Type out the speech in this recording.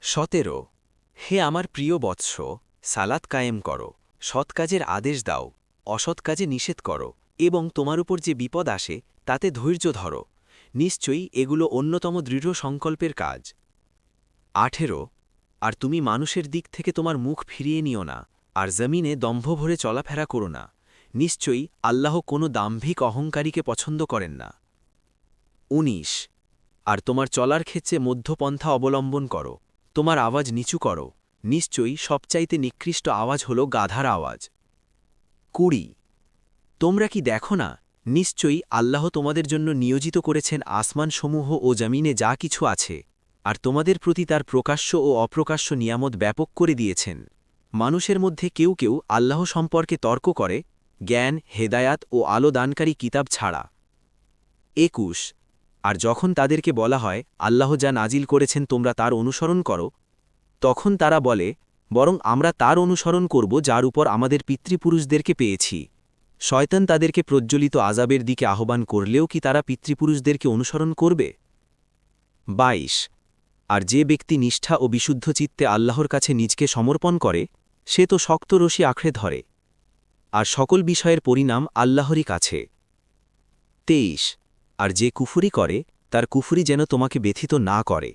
17 হে আমার প্রিয় বৎস, সালাত কায়েম করো, সৎ কাজের আদেশ দাও, অসৎ কাজে নিষেধ করো, এবং তোমার উপর যে বিপদ আসে তাতে ধৈর্য ধরো। নিশ্চয়ই এগুলো অন্যতম দৃঢ় সংকল্পের কাজ। 18 আর তুমি মানুষের দিক থেকে তোমার মুখ ফিরিয়ে নিও না, আর জমিনে দম্ভ ভরে চলাফেরা করো না। নিশ্চয়ই আল্লাহ কোনো দাম্ভিক অহংকারীকে পছন্দ করেন না। 19 আর তোমার চলার ক্ষেত্রে মধ্যপন্থা অবলম্বন করো, তোমার আওয়াজ নিচু করো, নিশ্চয়ই সবচাইতে নিকৃষ্ট আওয়াজ হল গাধার আওয়াজ। 20 তোমরা কি দেখো না, নিশ্চয়ই আল্লাহ তোমাদের জন্য নিয়োজিত করেছেন আসমানসমূহ ও জমিনে যা কিছু আছে, আর তোমাদের প্রতি তার প্রকাশ্য ও অপ্রকাশ্য নিয়ামত ব্যাপক করে দিয়েছেন। মানুষের মধ্যে কেউ কেউ আল্লাহ সম্পর্কে তর্ক করে, জ্ঞান, হেদায়াত ও আলো দানকারী কিতাব ছাড়া। 21 আর যখন তাদেরকে বলা হয় আল্লাহ যা নাজিল করেছেন তোমরা তার অনুসরণ করো, তখন তারা বলে, বরং আমরা তার অনুসরণ করব যার উপর আমাদের পিতৃপুরুষদেরকে পেয়েছি। শয়তান তাদেরকে প্রজ্জ্বলিত আযাবের দিকে আহ্বান করলেও কি তারা পিতৃপুরুষদেরকে অনুসরণ করবে? 22 আর যে ব্যক্তি নিষ্ঠা ও বিশুদ্ধ চিত্তে আল্লাহর কাছে নিজকে সমর্পণ করে, সে তো শক্ত রশি আঁকড়ে ধরে, আর সকল বিষয়ের পরিণাম আল্লাহরই কাছে। 23 আর যে কুফরি করে, তার কুফরি যেন তোমাকে ব্যথিত না করে।